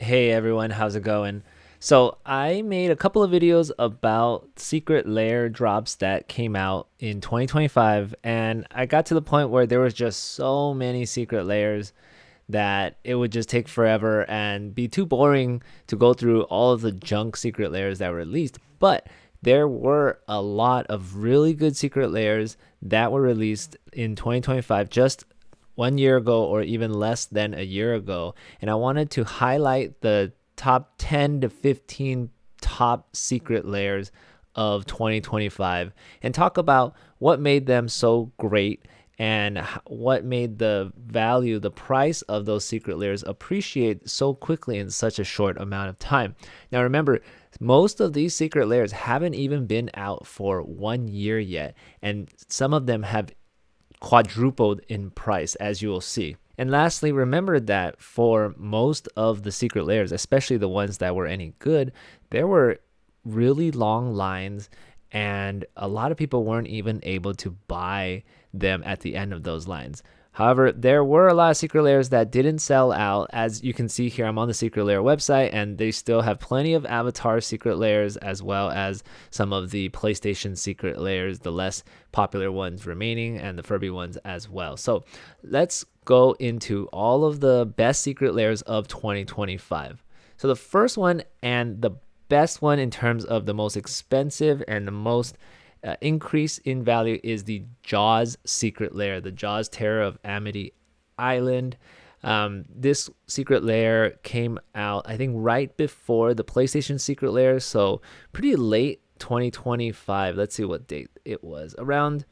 Hey everyone, how's it going? So I made a couple of videos about Secret Lair drops that came out in 2025, and I got to the point where there was just so many Secret Lairs that it would just take forever and be too boring to go through all of the junk Secret Lairs that were released. But there were a lot of really good Secret Lairs that were released in 2025, just 1 year ago or even less than a year ago. And I wanted to highlight the top 10 to 15 top secret lairs of 2025 and talk about what made them so great and what made the price of those secret lairs appreciate so quickly in such a short amount of time. Now, remember, most of these secret lairs haven't even been out for 1 year yet, and some of them have quadrupled in price, as you will see. And lastly, remember that for most of the secret lairs, especially the ones that were any good, there were really long lines, and a lot of people weren't even able to buy them at the end of those lines. However, there were a lot of secret lairs that didn't sell out. As you can see here, I'm on the Secret Lair website, and they still have plenty of Avatar secret lairs, as well as some of the PlayStation secret lairs, the less popular ones remaining, and the Furby ones as well. So let's go into all of the best secret lairs of 2025. So the first one, and the best one in terms of the most expensive and the most increase in value, is the Jaws Secret Lair, the Jaws Terror of Amity Island. This Secret Lair came out, I think, right before the PlayStation Secret Lair, so pretty late 2025. Let's see what date it was. Around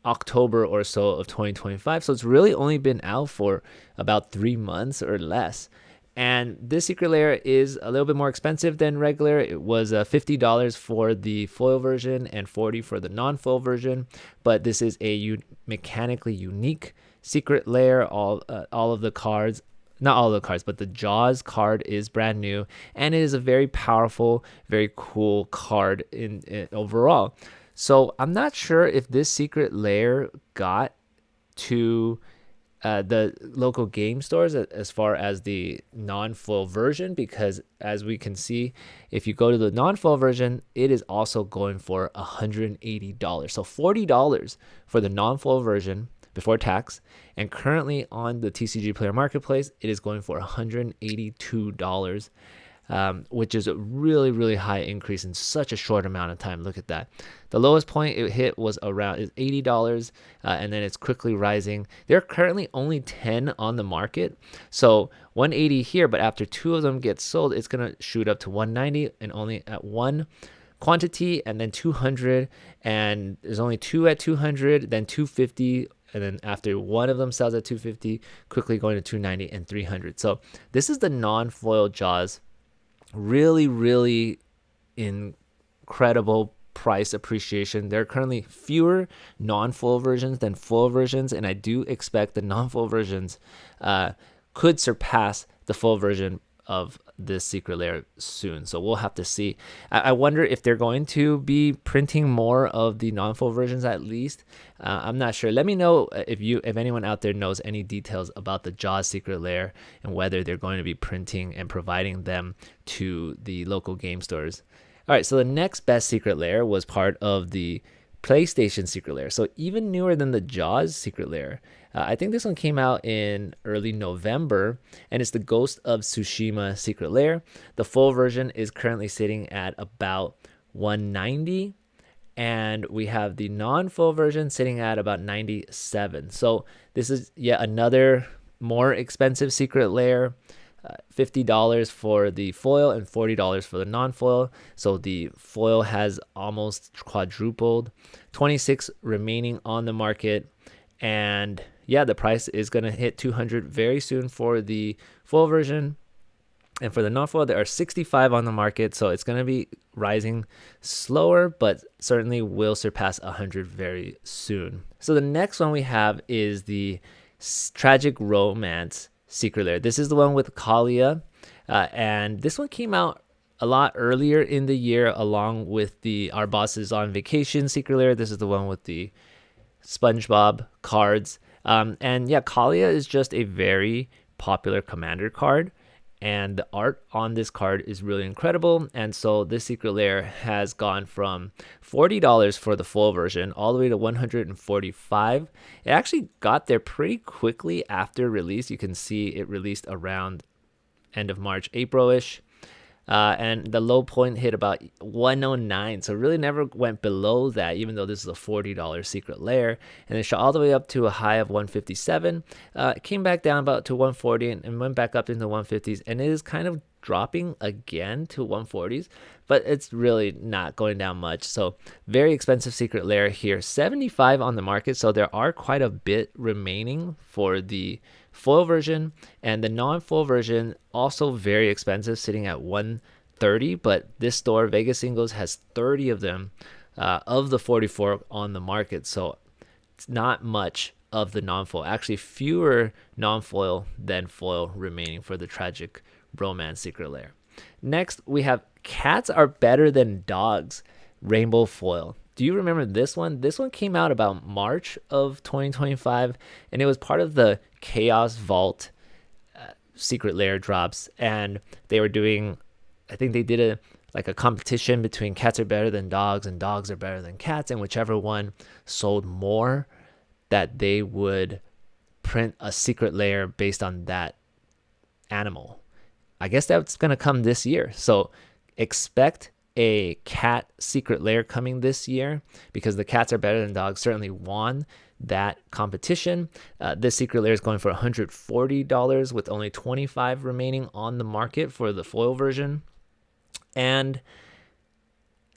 October or so of 2025. So it's really only been out for about 3 months or less. And this Secret Lair is a little bit more expensive than regular. It was $50 for the foil version and $40 for the non-foil version. But this is a mechanically unique Secret Lair. All of the cards, not all of the cards, but the Jaws card is brand new, and it is a very powerful, very cool card in overall. So I'm not sure if this Secret Lair got to the local game stores as far as the non-foil version, because as we can see, if you go to the non-foil version, it is also going for $180. So $40 for the non-foil version before tax, and currently on the TCG Player Marketplace, it is going for $182. Which is a really, really high increase in such a short amount of time. Look at that. The lowest point it hit was around $80, and then it's quickly rising. There are currently only 10 on the market, so 180 here, but after 2 of them get sold, it's going to shoot up to 190, and only at one quantity, and then 200, and there's only 2 at 200, then 250, and then after one of them sells at 250, quickly going to 290 and 300. So this is the non-foil Jaws. Really, really incredible price appreciation. There are currently fewer non-full versions than full versions, and I do expect the non-full versions could surpass the full version of this Secret Lair soon. So we'll have to see. I wonder if they're going to be printing more of the non-full versions at least. I'm not sure. Let me know if anyone out there knows any details about the Jaws Secret Lair and whether they're going to be printing and providing them to the local game stores. All right, so the next best Secret Lair was part of the PlayStation Secret Lair. So even newer than the Jaws Secret Lair. I think this one came out in early November, and it's the Ghost of Tsushima Secret Lair. The full version is currently sitting at about 190, and we have the non-full version sitting at about 97. So this is yet another more expensive Secret Lair. $50 for the foil and $40 for the non-foil. So the foil has almost quadrupled. 26 remaining on the market, and yeah, the price is going to hit 200 very soon for the full version. And for the non-foil, there are 65 on the market, so it's going to be rising slower, but certainly will surpass 100 very soon. So the next one we have is the Tragic Romance Secret Lair. This is the one with Kalia, and this one came out a lot earlier in the year, along with the Our Boss is on Vacation Secret Lair. This is the one with the SpongeBob cards. And yeah, Kalia is just a very popular commander card. and the art on this card is really incredible. And so this Secret Lair has gone from $40 for the full version all the way to $145. It actually got there pretty quickly after release. You can see it released around end of March, April-ish. And the low point hit about 109, so really never went below that, even though this is a $40 Secret Lair. And it shot all the way up to a high of 157. It came back down about to 140 and went back up into 150s, and it is kind of dropping again to 140s, but it's really not going down much. So very expensive Secret Lair here, 75 on the market, so there are quite a bit remaining for the foil version, and the non-foil version also very expensive, sitting at 130. But this store, Vegas Singles, has 30 of them of the 44 on the market, so it's not much of the non-foil, actually fewer non-foil than foil remaining for the Tragic Romance Secret Lair. Next, we have Cats Are Better Than Dogs Rainbow Foil. Do you remember this one? This one came out about March of 2025, and it was part of the Chaos Vault Secret Lair drops. And they were doing, I think they did a competition between Cats Are Better Than Dogs and Dogs Are Better Than Cats, and whichever one sold more, that they would print a Secret Lair based on that animal. I guess that's going to come this year. So expect a cat Secret Lair coming this year, because the Cats Are Better Than Dogs certainly won that competition. This Secret Lair is going for $140 with only 25 remaining on the market for the foil version. And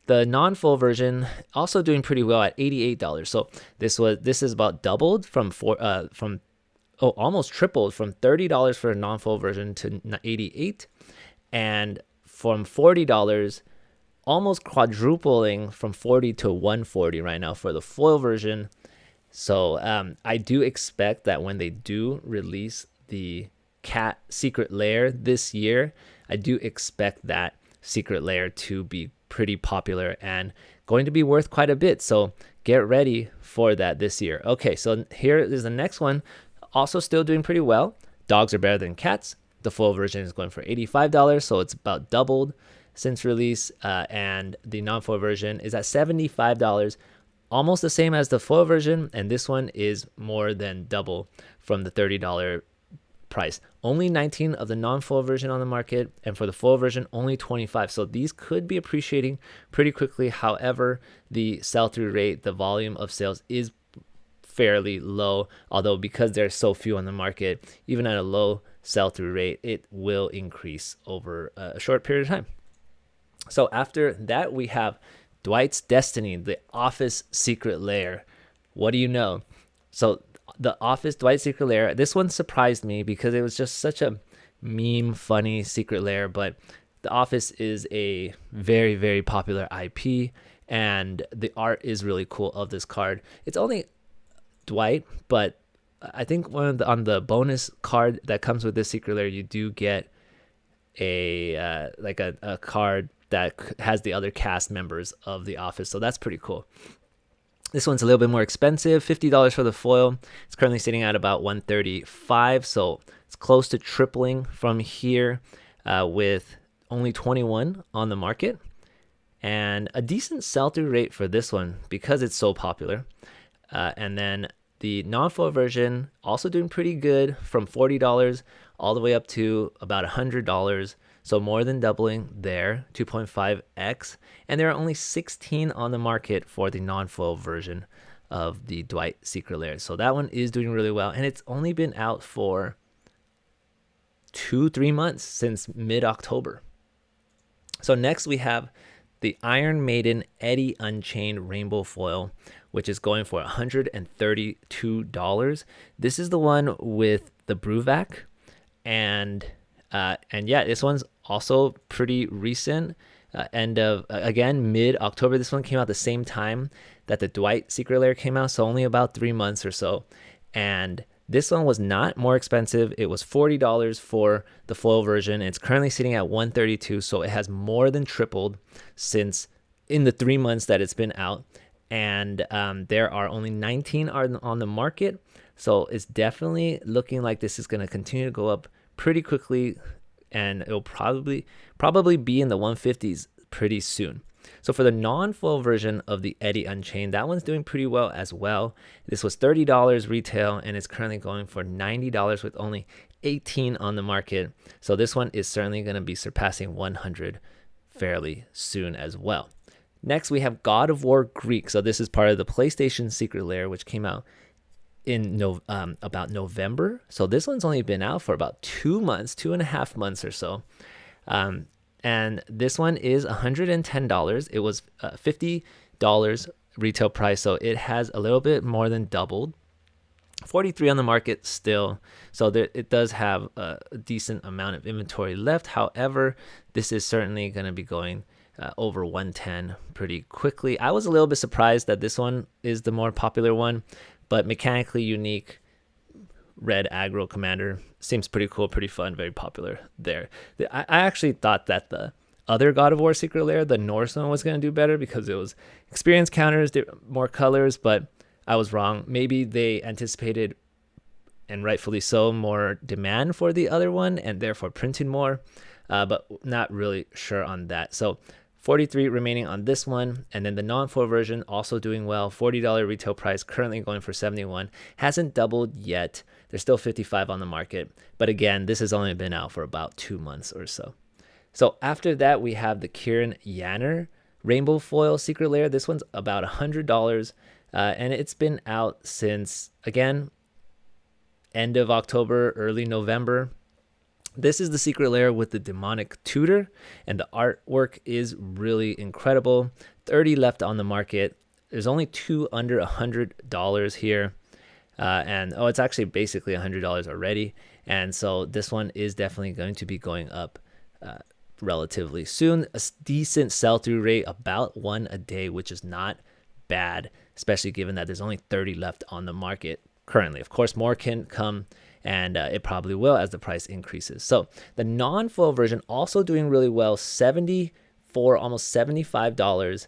the non-foil version also doing pretty well at $88. So this is about doubled almost tripled from $30 for a non-foil version to $88, and from $40, almost quadrupling from $40 to $140 right now for the foil version. So I do expect that when they do release the Cat Secret Lair this year, I do expect that Secret Lair to be pretty popular and going to be worth quite a bit. So get ready for that this year. Okay, so here is the next one. Also still doing pretty well. Dogs Are Better Than Cats. The full version is going for $85, so it's about doubled since release. And the non-foil version is at $75, almost the same as the foil version. And this one is more than double from the $30 price. Only 19 of the non-foil version on the market, and for the foil version, only 25. So these could be appreciating pretty quickly. However, the sell-through rate, the volume of sales is fairly low, although because there's so few on the market, even at a low sell-through rate, it will increase over a short period of time. So after that, we have Dwight's Destiny, the Office Secret Lair. What do you know? So the Office Dwight Secret Lair, this one surprised me because it was just such a meme funny Secret Lair, but the Office is a very, very popular IP, and the art is really cool of this card. It's only Dwight, but I think on the bonus card that comes with this Secret Lair, you do get a card that has the other cast members of The Office, so that's pretty cool. This one's a little bit more expensive, $50 for the foil. It's currently sitting at about $135, so it's close to tripling from here, with only 21 on the market, and a decent sell-through rate for this one because it's so popular. And then the non-foil version also doing pretty good, from $40 all the way up to about $100. So more than doubling there, 2.5x. And there are only 16 on the market for the non-foil version of the Dwight Secret Lair. So that one is doing really well. And it's only been out for 2-3 months, since mid-October. So next we have the Iron Maiden Eddie Unchained Rainbow Foil, which is going for $132. This is the one with the Bruvac, and yeah, this one's also pretty recent. End of again mid-October. This one came out the same time that the Dwight Secret Lair came out, so only about 3 months or so. And this one was not more expensive. It was $40 for the foil version. It's currently sitting at $132, so it has more than tripled since in the 3 months that it's been out. And there are only 19 on the market, so it's definitely looking like this is going to continue to go up pretty quickly and it'll probably be in the 150s pretty soon. So for the non-foil version of the Eddie Unchained, that one's doing pretty well as well. This was $30 retail, and it's currently going for $90 with only 18 on the market. So this one is certainly going to be surpassing 100 fairly soon as well. Next, we have God of War Greek. So this is part of the PlayStation Secret Lair, which came out in about November. So this one's only been out for about 2 months, 2.5 months or so. And this one is $110. It was $50 retail price, so it has a little bit more than doubled. 43 on the market still, so it does have a decent amount of inventory left. However, this is certainly going to be going over 110 pretty quickly. I was a little bit surprised that this one is the more popular one, but mechanically unique red aggro commander seems pretty cool, pretty fun, very popular there. I actually thought that the other God of War Secret Lair, the Norse one, was going to do better because it was experience counters, more colors, but I was wrong. Maybe they anticipated, and rightfully so, more demand for the other one and therefore printing more, but not really sure on that. So 43 remaining on this one, and then the non-foil version also doing well. $40 retail price, currently going for 71. Hasn't doubled yet. There's still 55 on the market, but again, this has only been out for about 2 months or so. So after that, we have the Kieran Yanner Rainbow Foil Secret Lair. This one's about $100, and it's been out since, again, end of October, early November. This is the Secret Lair with the demonic tutor, and the artwork is really incredible. 30 left on the market. There's only 2 under $100 here. And it's actually basically $100 already. And so this one is definitely going to be going up relatively soon. A decent sell-through rate, about 1 a day, which is not bad, especially given that there's only 30 left on the market currently. Of course, more can come, and it probably will as the price increases. So the non-foil version also doing really well, $74, almost $75,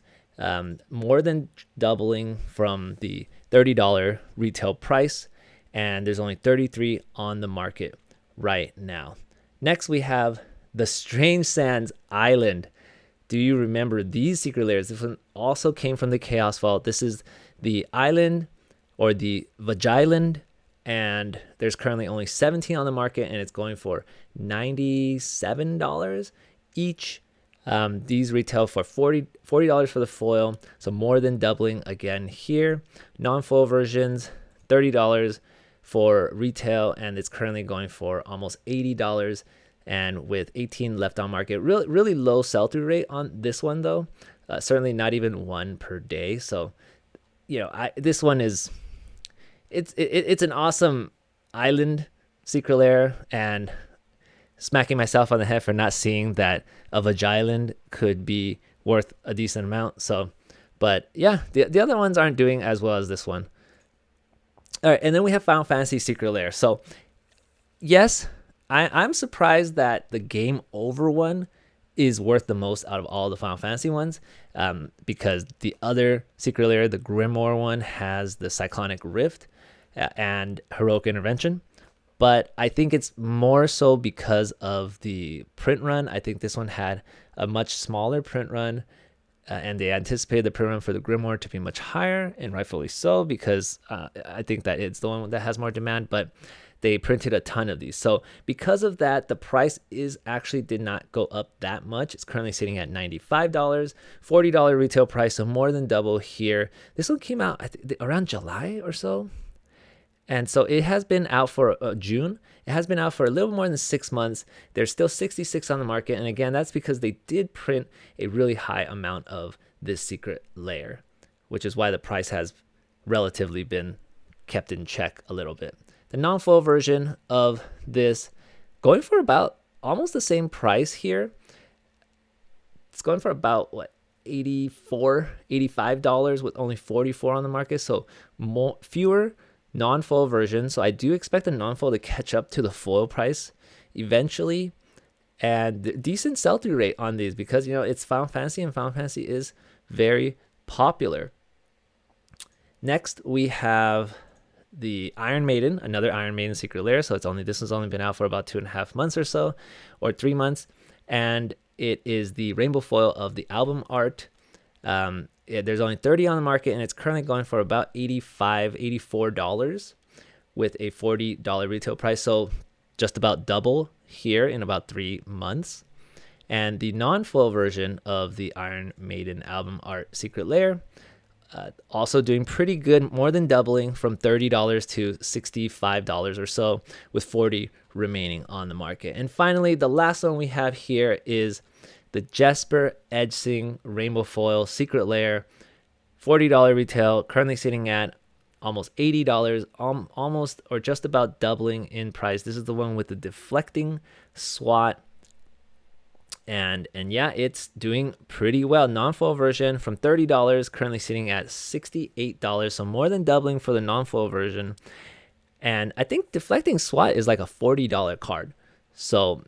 more than doubling from the $30 retail price, and there's only 33 on the market right now. Next, we have the Strange Sands Island. Do you remember these Secret Lairs? This one also came from the Chaos Vault. This is the island, or the Vagiland, and there's currently only 17 on the market, and it's going for $97 each. These retail for $40 for the foil, so more than doubling again here. Non-foil versions, $30 for retail, and it's currently going for almost $80, and with 18 left on market. Really low sell-through rate on this one though. Certainly not even 1 per day. So, this one is it's an awesome island Secret Lair, and smacking myself on the head for not seeing that a Vagiland could be worth a decent amount. So, but yeah, the other ones aren't doing as well as this one. All right, and then we have Final Fantasy Secret Lair. So, yes, I'm surprised that the Game Over one is worth the most out of all the Final Fantasy ones, because the other Secret Lair, the Grimoire one, has the Cyclonic Rift and Heroic Intervention. But I think it's more so because of the print run. I think this one had a much smaller print run, and they anticipated the print run for the Grimoire to be much higher, and rightfully so, because I think that it's the one that has more demand, but they printed a ton of these. So because of that, the price did not go up that much. It's currently sitting at $95, $40 retail price, so more than double here. This one came out around July or so. And so it has been out for June. It has been out for a little more than 6 months. There's still 66 on the market. And again, that's because they did print a really high amount of this Secret Lair, which is why the price has relatively been kept in check a little bit. The non-foil version of this going for about almost the same price here. It's going for about $85 with only 44 on the market. So fewer non-foil version. So I do expect the non-foil to catch up to the foil price eventually, and decent sell-through rate on these because it's Final Fantasy, and Final Fantasy is very popular. Next we have the Iron Maiden, another Iron Maiden Secret Lair. So this has only been out for about 2.5 months or so, or 3 months. And it is the rainbow foil of the album art. There's only 30 on the market, and it's currently going for about $85, $84 with a $40 retail price. So just about double here in about 3 months. And the non-foil version of the Iron Maiden album art Secret Lair, also doing pretty good, more than doubling from $30 to $65 or so, with 40 remaining on the market. And finally, the last one we have here is the Jesper Edging Rainbow Foil Secret Lair, $40 retail, currently sitting at almost $80, almost or just about doubling in price. This is the one with the deflecting SWAT. And yeah, it's doing pretty well. Non-foil version from $30, currently sitting at $68, so more than doubling for the non-foil version. And I think deflecting SWAT is like a $40 card. So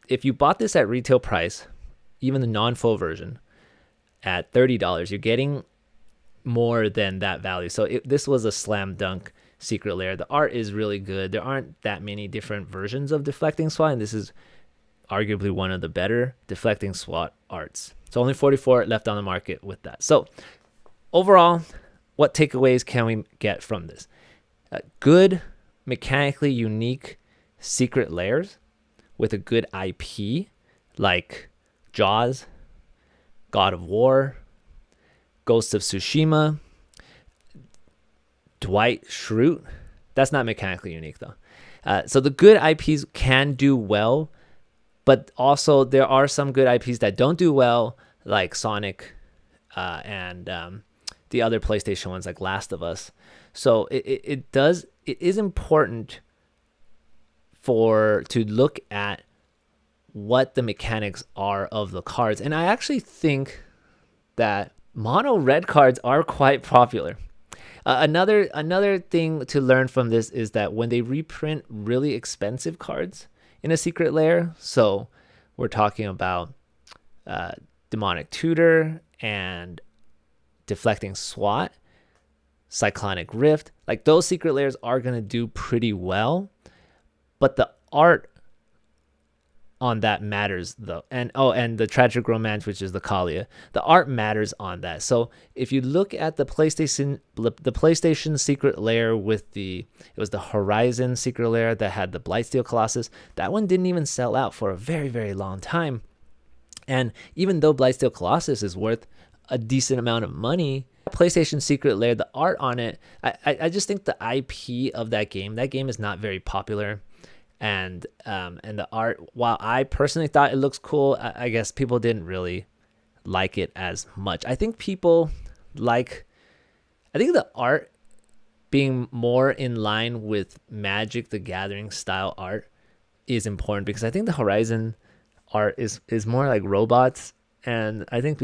if you bought this at retail price, even the non-foil version at $30, you're getting more than that value. So this was a slam dunk Secret Lair. The art is really good. There aren't that many different versions of deflecting SWAT, and this is arguably one of the better deflecting SWAT arts. So only 44 left on the market with that. So overall, what takeaways can we get from this? Good, mechanically unique Secret Lairs with a good IP like Jaws, God of War, Ghost of Tsushima, Dwight Schrute. That's not mechanically unique though. So the good IPs can do well, but also there are some good IPs that don't do well, like Sonic and the other PlayStation ones like Last of Us. So it is important to look at what the mechanics are of the cards. And I actually think that mono red cards are quite popular. Another thing to learn from this is that when they reprint really expensive cards in a Secret Lair, so we're talking about Demonic Tutor and Deflecting SWAT, Cyclonic Rift, like those Secret Lairs are going to do pretty well, but the art on that matters though. And the Tragic Romance, which is the Kalia, the art matters on that. So if you look at the PlayStation Secret Lair it was the Horizon Secret Lair that had the Blightsteel Colossus, that one didn't even sell out for a very, very long time. And even though Blightsteel Colossus is worth a decent amount of money, PlayStation Secret Lair, the art on it, I just think the IP of that game is not very popular. And the art, while I personally thought it looks cool, I guess people didn't really like it as much. I think the art being more in line with Magic the Gathering style art is important, because I think the Horizon art is more like robots, and I think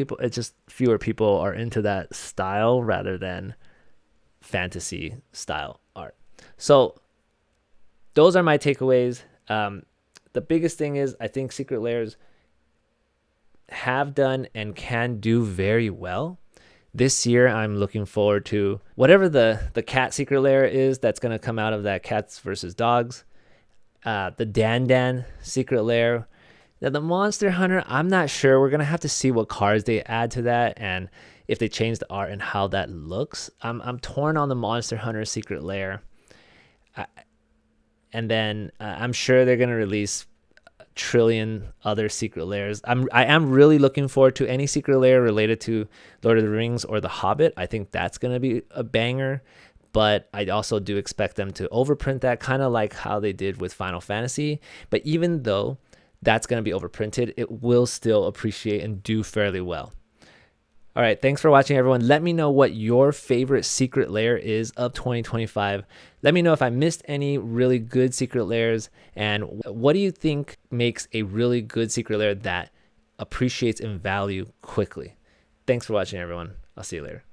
fewer people are into that style rather than fantasy style art. So those are my takeaways. The biggest thing is I think Secret Lairs have done and can do very well. This year, I'm looking forward to whatever the cat Secret Lair is that's going to come out of that Cats versus Dogs. The Dan Secret Lair. Now, the Monster Hunter, I'm not sure. We're going to have to see what cards they add to that and if they change the art and how that looks. I'm torn on the Monster Hunter Secret Lair. And then I'm sure they're going to release a trillion other Secret Lairs. I am really looking forward to any Secret Lair related to Lord of the Rings or The Hobbit. I think that's going to be a banger. But I also do expect them to overprint that, kind of like how they did with Final Fantasy. But even though that's going to be overprinted, it will still appreciate and do fairly well. All right, thanks for watching, everyone. Let me know what your favorite Secret Lair is of 2025. Let me know if I missed any really good Secret Lairs, and what do you think makes a really good Secret Lair that appreciates in value quickly? Thanks for watching, everyone. I'll see you later.